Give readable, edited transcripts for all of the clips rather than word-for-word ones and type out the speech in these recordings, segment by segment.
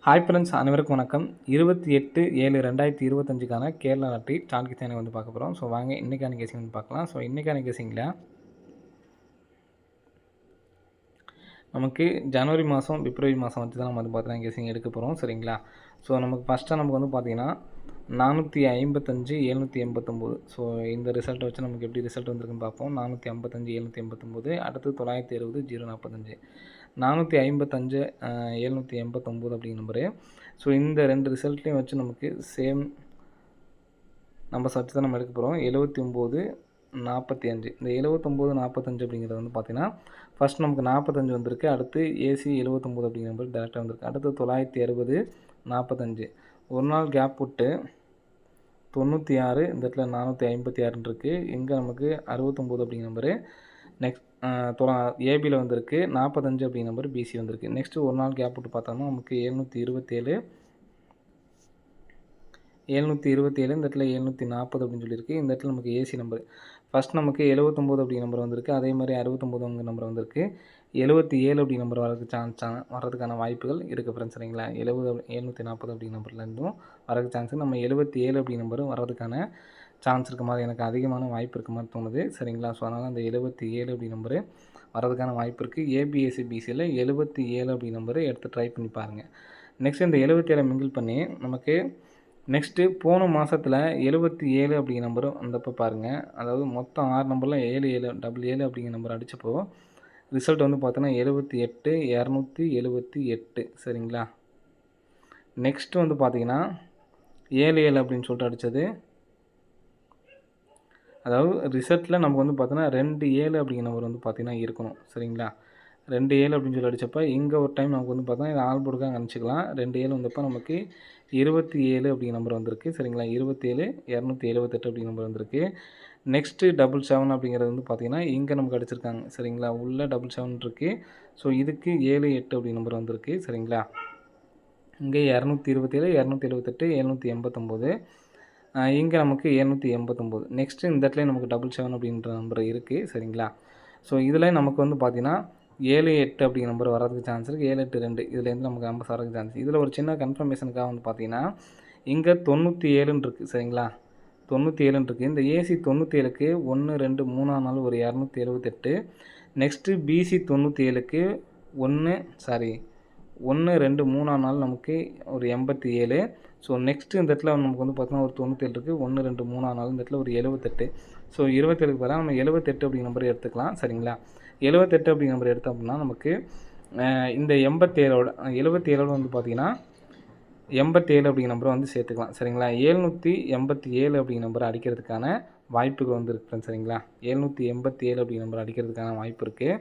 Hi friends, அனைவருக்கும் வணக்கம். 28/7/2025க்கான Kerala lottery சான்றிதழ் சேனல் வந்து பார்க்க போகிறோம். ஸோ வாங்க இன்றைக்கான கெஸிங் வந்து பார்க்கலாம். ஸோ இன்றைக்கான கெஸிங்கில் நமக்கு ஜனவரி மாதம் பிப்ரவரி மாதம் வச்சு தான் நம்ம வந்து பார்த்தீங்கன்னா கெஸிங் எடுக்க போகிறோம். சரிங்களா? ஸோ நமக்கு ஃபஸ்ட்டாக நமக்கு வந்து பார்த்தீங்கன்னா 455 789. ஸோ இந்த ரிசல்ட்டை வச்சு நமக்கு எப்படி ரிசல்ட் வந்திருக்குன்னு பார்ப்போம். 455 789, அடுத்து 960 045. 455 789 அப்படிங்கிற நம்பரு. ஸோ இந்த ரெண்டு ரிசல்ட்லையும் வச்சு நமக்கு சேம் நம்பர்ஸ் வச்சு தான் நம்ம எடுக்க போகிறோம். 79 45. இந்த 79 45 அப்படிங்கிறது வந்து பார்த்திங்கன்னா ஃபஸ்ட் நமக்கு 45 வந்திருக்கு, அடுத்து ஏசி 79 அப்படிங்கிற நம்பர் டேரெக்டாக வந்திருக்கு, அடுத்து 960 45. ஒரு நாள் கேப் விட்டு 96, இந்த இடத்துல 456 இருக்குது. இங்கே நமக்கு 69 அப்படிங்கிற நம்பரு நெக்ஸ்ட் ஏபியில் வந்திருக்கு, 45 அப்படிங்கிற நம்பர் பிசி வந்திருக்கு. நெக்ஸ்ட்டு ஒரு நாள் கேப் விட்டு பார்த்தோம்னா நமக்கு 727 இந்த இடத்துல 740 அப்படின்னு சொல்லியிருக்கு. இந்த இடத்துல நமக்கு ஏசி நம்பர் ஃபஸ்ட் நமக்கு 79 அப்படி நம்பர் வந்திருக்கு, அதே மாதிரி 69 நம்பர் வந்திருக்கு. 77 அப்படி நம்பர் வர்றதுக்கான வாய்ப்புகள் இருக்குது ஃப்ரெண்ட்ஸ். சரிங்களா? 740 அப்படி நம்பர்லேருந்தும் வரதுக்கு சான்ஸ், நம்ம 77 அப்படி நம்பரும் வர்றதுக்கான சான்ஸ் இருக்க மாதிரி எனக்கு அதிகமான வாய்ப்பு இருக்க மாதிரி தோணுது. சரிங்களா? ஸோ அதனால் அந்த 77 அப்படி நம்பரு வரதுக்கான வாய்ப்பு இருக்குது. ஏபிஎஸ்சி பிசியில் 77 அப்படி நம்பரு எடுத்து ட்ரை பண்ணி பாருங்கள். நெக்ஸ்ட் இந்த 77 மிங்கிள் பண்ணி நமக்கு நெக்ஸ்ட்டு போன மாதத்தில் 77 அப்படிங்கிற நம்பரும் வந்தப்போ பாருங்கள். அதாவது மொத்தம் 6 நம்பரில் 77 அப்படிங்கிற நம்பர் அடித்தப்போ ரிசல்ட் வந்து பார்த்தோன்னா 78 278. சரிங்களா? நெக்ஸ்ட்டு வந்து பார்த்திங்கன்னா 77 அப்படின்னு சொல்லிட்டு அடித்தது, அதாவது ரிசல்ட்டில் நமக்கு வந்து பார்த்தோன்னா 27 அப்படிங்கிற நம்பர் வந்து பார்த்திங்கன்னா இருக்கணும். சரிங்களா? 27 அப்படின்னு சொல்லி அடித்தப்போ இங்கே ஒரு டைம் நமக்கு வந்து பார்த்தா இது ஆல் போர்டுக்காக நினச்சிக்கலாம். 27 வந்தப்போ நமக்கு 27 அப்படிங்கிற நம்பர் வந்திருக்கு. சரிங்களா? 27 278 அப்படிங்கிற நம்பர் வந்திருக்கு. நெக்ஸ்ட்டு 77 அப்படிங்கிறது வந்து பார்த்திங்கன்னா இங்கே நமக்கு அடிச்சிருக்காங்க. சரிங்களா? உள்ள 77 இருக்குது. ஸோ இதுக்கு 78 அப்படிங்கிற நம்பர் வந்திருக்கு. சரிங்களா? இங்கே 227 278 789, இங்கே நமக்கு 789. நெக்ஸ்ட்டு இந்த இடத்துல நமக்கு 77 அப்படின்ற நம்பர் இருக்குது. சரிங்களா? ஸோ இதில் நமக்கு வந்து பார்த்திங்கன்னா 78 அப்படிங்கிற நம்பர் வர்றதுக்கு சான்ஸ் இருக்குது. 782 இதுலேருந்து நமக்கு நம்பர்ஸ் வரதுக்கு சான்ஸ். இதில் ஒரு சின்ன கன்ஃபர்மேஷனுக்காக வந்து பார்த்திங்கன்னா இங்கே 97 இருக்குது. சரிங்களா? 97 இருக்குது. இந்த ஏசி 97க்கு 1 2 3 நாள் ஒரு 278. நெக்ஸ்ட்டு பிசி 97க்கு 1 2 3 நாள் நமக்கு ஒரு 87. ஸோ நெக்ஸ்ட்டு இந்த இடத்துல நமக்கு வந்து பார்த்தீங்கன்னா ஒரு 97 இருக்குது. 1 2 3 நாள் இந்த இடத்துல ஒரு 78. ஸோ 27க்கு பதிலாக நம்ம 78 அப்படிங்கிற நம்பர் எடுத்துக்கலாம். சரிங்களா? 78 அப்படிங்கிற நம்பர் எடுத்தோம் அப்படின்னா நமக்கு இந்த 77ஓட வந்து பார்த்திங்கன்னா 87 அப்படிங்கிற நம்பரை வந்து சேர்த்துக்கலாம். சரிங்களா? 787 அப்படிங்கிற நம்பரை அடிக்கிறதுக்கான வாய்ப்புகள் வந்து இருக்குது. சரிங்களா? 787 அப்படிங்கிற நம்பர் அடிக்கிறதுக்கான வாய்ப்பு இருக்குது.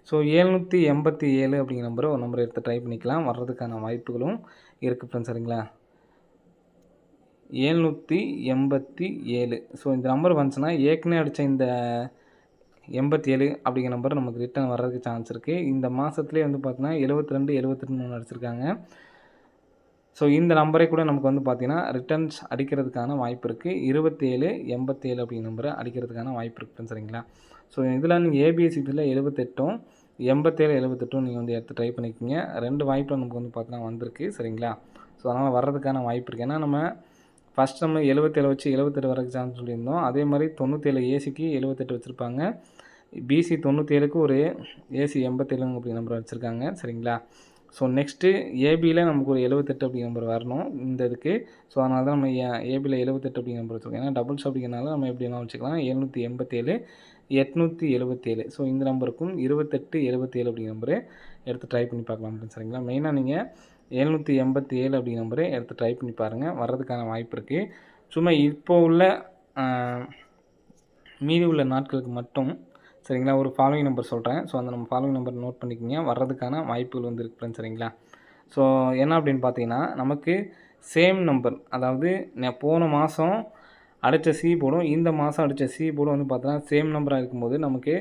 ஸோ 787 அப்படிங்கிற நம்பரை ஒரு நம்பரை எடுத்து ட்ரை பண்ணிக்கலாம். வர்றதுக்கான வாய்ப்புகளும் இருக்குது ஃப்ரெண்ட்ஸ். சரிங்களா? 787. ஸோ இந்த நம்பர் வந்துச்சுன்னா ஏற்கனவே அடித்த இந்த 87 அப்படிங்கிற நம்பர் நமக்கு ரிட்டர்ன் வர்றதுக்கு சான்ஸ் இருக்குது. இந்த மாதத்துலேயே வந்து பார்த்தீங்கன்னா 72 72 அடிச்சிருக்காங்க. ஸோ இந்த நம்பரை கூட நமக்கு வந்து பார்த்திங்கன்னா ரிட்டர்ன்ஸ் அடிக்கிறதுக்கான வாய்ப்பு இருக்குது. 27 87 அப்படிங்கிற நம்பரை அடிக்கிறதுக்கான வாய்ப்பு இருக்குது. சரிங்களா? ஸோ இதில் நீங்கள் ஏபிஎஸ்சியில் 78 87 78 நீங்கள் வந்து எடுத்து ட்ரை பண்ணிக்கிங்க. 2 வாய்ப்பு நமக்கு வந்து பார்த்தீங்கன்னா வந்திருக்கு. சரிங்களா? ஸோ அதனால் வர்றதுக்கான வாய்ப்பு இருக்குது. ஏன்னா நம்ம ஃபஸ்ட் நம்ம 77 வச்சு 78 வரதுக்கு சான்ஸ் சொல்லியிருந்தோம். அதே மாதிரி 97 ஏசிக்கு 78 வச்சுருப்பாங்க. பிசி 97க்கு ஒரு ஏசி 87 அப்படிங்கிற நம்பர் வச்சுருக்காங்க. சரிங்களா? ஸோ நெக்ஸ்ட்டு ஏபியில் நமக்கு ஒரு 78 அப்படிங்கிற நம்பர் வரணும் இந்த இதுக்கு. ஸோ அதனால தான் நம்ம ஏபியில் 78 அப்படிங்கிற நம்பர் வச்சுருக்கோம். ஏன்னா டபுள்ஸ் அப்படிங்கிறனால நம்ம எப்படி வேணாலும் வச்சுக்கலாம். 787 877. ஸோ இந்த நம்பருக்கும் 28 77 அப்படிங்கிற நம்பரை எடுத்து ட்ரை பண்ணி பார்க்கலாம் அப்படின்னு. சரிங்களா? மெயினாக நீங்கள் 787 அப்படிங்கிற நம்பரை எடுத்து ட்ரை பண்ணி பாருங்கள். வர்றதுக்கான வாய்ப்பு இருக்குது. சும்மா இப்போ உள்ள மீதி உள்ள நாட்களுக்கு மட்டும். சரிங்களா? ஒரு ஃபாலோயிங் நம்பர் சொல்கிறேன். ஸோ அந்த நம்ம ஃபாலோயிங் நம்பர் நோட் பண்ணிக்கிங்க. வர்றதுக்கான வாய்ப்புகள் வந்து இருக்குது ஃப்ரெண்ட்ஸ். சரிங்களா? ஸோ என்ன அப்படின்னு பார்த்தீங்கன்னா நமக்கு சேம் நம்பர், அதாவது போன மாதம் அடித்த சி போர்டும் இந்த மாதம் அடித்த சி போர்டும் வந்து பார்த்தோன்னா சேம் நம்பராக இருக்கும்போது நமக்கு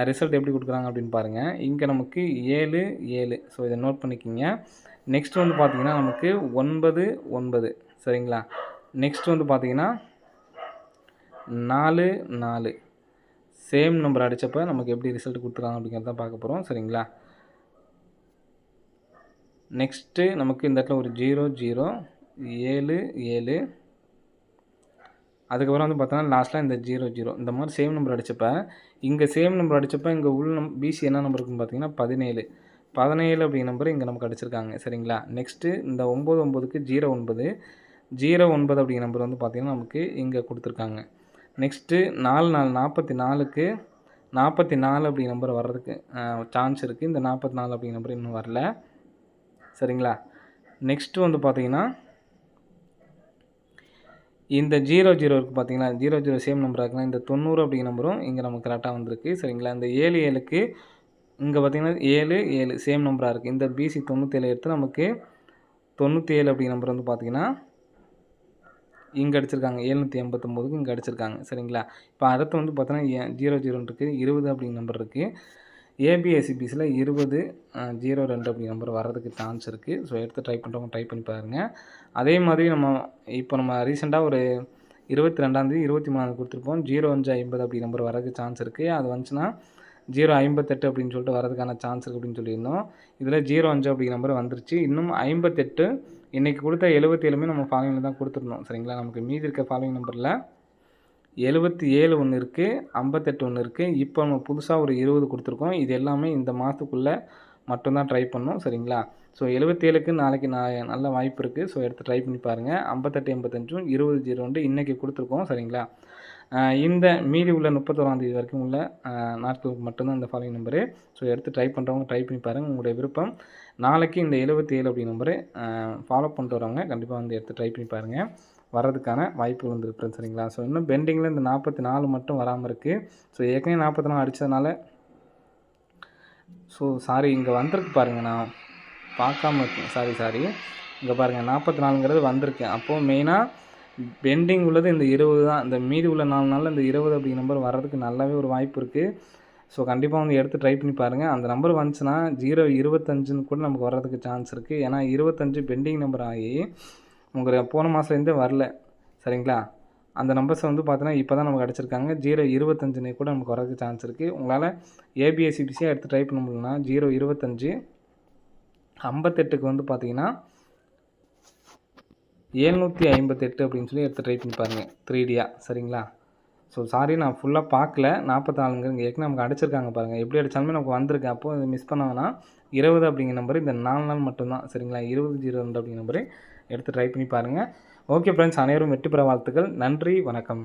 ரிசல்ட் எப்படி கொடுக்குறாங்க அப்படின்னு பாருங்கள். இங்கே நமக்கு 7 7. ஸோ இதை நோட் பண்ணிக்கிங்க. நெக்ஸ்ட் வந்து பார்த்திங்கன்னா நமக்கு 9 9. சரிங்களா? நெக்ஸ்ட் வந்து பார்த்திங்கன்னா 4 4. சேம் நம்பர் அடித்தப்போ நமக்கு எப்படி ரிசல்ட் கொடுத்துருக்காங்க அப்படிங்கிறத பார்க்க போகிறோம். சரிங்களா? நெக்ஸ்ட்டு நமக்கு இந்த இடத்துல ஒரு 0 0 7 7 அதுக்கப்புறம் வந்து பார்த்தோன்னா லாஸ்ட்டில் இந்த 0 0 இந்த மாதிரி சேம் நம்பர் அடித்தப்ப இங்கே சேம் நம்பர் அடித்தப்ப இங்கே உள் பிசி என்ன நம்பர் இருக்குன்னு பார்த்தீங்கன்னா 17 17 அப்படிங்கிற நம்பர் இங்கே நமக்கு அடிச்சிருக்காங்க சரிங்களா. நெக்ஸ்ட்டு இந்த 9 9க்கு 09 09 அப்படிங்கிற நம்பர் வந்து பார்த்திங்கன்னா நமக்கு இங்கே கொடுத்துருக்காங்க. நெக்ஸ்ட்டு 4 4 44க்கு 44 அப்படிங்கிற நம்பர் வர்றதுக்கு சான்ஸ் இருக்குது. இந்த 44 அப்படிங்கிற நம்பர் இன்னும் வரல சரிங்களா. நெக்ஸ்ட்டு வந்து பார்த்திங்கன்னா இந்த 00 இருக்குது பார்த்தீங்களா, 00 சேம் நம்பராக இருக்குன்னா இந்த 90 அப்படிங்கிற நம்பரும் இங்கே நமக்கு கரெக்டாக வந்திருக்கு சரிங்களா. இந்த 7 7க்கு இங்கே பார்த்தீங்கன்னா 7 7 சேம் நம்பராக இருக்குது. இந்த பிசி 97 எடுத்து நமக்கு 97 அப்படிங்கிற நம்பர் வந்து பார்த்திங்கன்னா இங்கே அடிச்சிருக்காங்க. 789க்கு இங்கே அடிச்சிருக்காங்க சரிங்களா. இப்போ அடுத்து வந்து பார்த்தோன்னா 00 இருக்குது, 20 அப்படிங்கிற நம்பர் இருக்குது. ஏபிஎஸ்சிபிஸில் 20 02 அப்படிங்கிற நம்பர் வர்றதுக்கு சான்ஸ் இருக்குது. ஸோ எடுத்து ட்ரை பண்ணுறவங்க ட்ரை பண்ணி பாருங்கள். அதே மாதிரி நம்ம ரீசெண்டாக ஒரு 22ஆந்தேதி 23 கொடுத்துருப்போம். 0550 அப்படிங்கிற நம்பர் வரதுக்கு சான்ஸ் இருக்குது. அது வந்துச்சுன்னா 058 அப்படின்னு சொல்லிட்டு வரதுக்கான சான்ஸ் இருக்குது அப்படின்னு சொல்லியிருந்தோம். இதில் 05 அப்படிங்கிற நம்பர் வந்துருச்சு. இன்னும் 58 இன்றைக்கி கொடுத்த 77மே நம்ம ஃபாலோவிங்கில் தான் கொடுத்துருந்தோம் சரிங்களா. நமக்கு மீதி இருக்க ஃபாலோவிங் நம்பரில் 77 ஒன்று இருக்குது, 58 ஒன்று இருக்குது. இப்போ நம்ம புதுசாக ஒரு 20 கொடுத்துருக்கோம். இது எல்லாமே இந்த மாதத்துக்குள்ளே மட்டும்தான் ட்ரை பண்ணோம் சரிங்களா. ஸோ 77க்கு நாளைக்கு நல்ல வாய்ப்பு இருக்குது. ஸோ எடுத்து ட்ரை பண்ணி பாருங்கள். 58 85 20 01 இன்றைக்கி கொடுத்துருக்கோம் சரிங்களா. இந்த மீதி உள்ள 31ஆந்தேதி வரைக்கும் உள்ள நாட்களுக்கு மட்டும்தான் இந்த ஃபாலோவிங் நம்பரு. ஸோ எடுத்து ட்ரை பண்ணுறவங்க ட்ரை பண்ணி பாருங்கள். உங்களுடைய விருப்பம். நாளைக்கு இந்த 77 அப்படிங்கிற நம்பரு ஃபாலோ பண்ணிட்டு வரவங்க கண்டிப்பாக வந்து எடுத்து ட்ரை பண்ணி பாருங்கள். வர்றதுக்கான வாய்ப்புகள் வந்துருக்கு சரிங்களா. ஸோ இன்னும் பெண்டிங்கில் இந்த 44 மட்டும் வராமல் இருக்குது. ஸோ ஏற்கனவே 44 அடித்ததுனால ஸோ சாரி இங்கே வந்திருக்கு பாருங்கள், நான் பார்க்காம இருக்கேன். சாரி இங்கே பாருங்கள் 44ங்கிறது வந்திருக்கு. அப்போது மெயினாக பெண்டிங் உள்ளது இந்த 20 தான். இந்த மீதி உள்ள 4 நாளில் இந்த 20 அப்படிங்கிற நம்பர் வர்றதுக்கு நல்லாவே ஒரு வாய்ப்பு இருக்குது. ஸோ கண்டிப்பாக வந்து எடுத்து ட்ரை பண்ணி பாருங்கள். அந்த நம்பர் வந்துச்சுன்னா 025ன்னு கூட நமக்கு வர்றதுக்கு சான்ஸ் இருக்குது. ஏன்னா 25 பெண்டிங் நம்பர் ஆகி உங்களுக்கு போன மாதத்துலேருந்தே வரல சரிங்களா. அந்த நம்பர்ஸை வந்து பார்த்தீங்கன்னா இப்போ தான் நமக்கு கிடச்சிருக்காங்க. 025 கூட நமக்கு வரதுக்கு சான்ஸ் இருக்குது. உங்களால் ஏபிஎஸ்சிபிசியாக எடுத்து ட்ரை பண்ண முடியலன்னா 025 58க்கு வந்து பார்த்தீங்கன்னா 758 அப்படின்னு சொல்லி எடுத்து ட்ரை பண்ணி பாருங்கள் 3Dயாக சரிங்களா. ஸோ சாரி நான் ஃபுல்லாக பார்க்கல. 44ங்கிறது ஏற்கனவே நமக்கு அடிச்சிருக்காங்க பாருங்கள். எப்படி அடித்தாலுமே நமக்கு வந்திருக்கு. அப்போது இதை மிஸ் பண்ணாங்கன்னா 20 அப்படிங்கிற நம்பர் இந்த 4 நாள் மட்டும்தான் சரிங்களா. 20 02 அப்படிங்கிற நம்பரு எடுத்து ட்ரை பண்ணி பாருங்கள். ஓகே ஃப்ரெண்ட்ஸ், அனைவரும் வெற்றி பெற வாழ்த்துக்கள். நன்றி, வணக்கம்.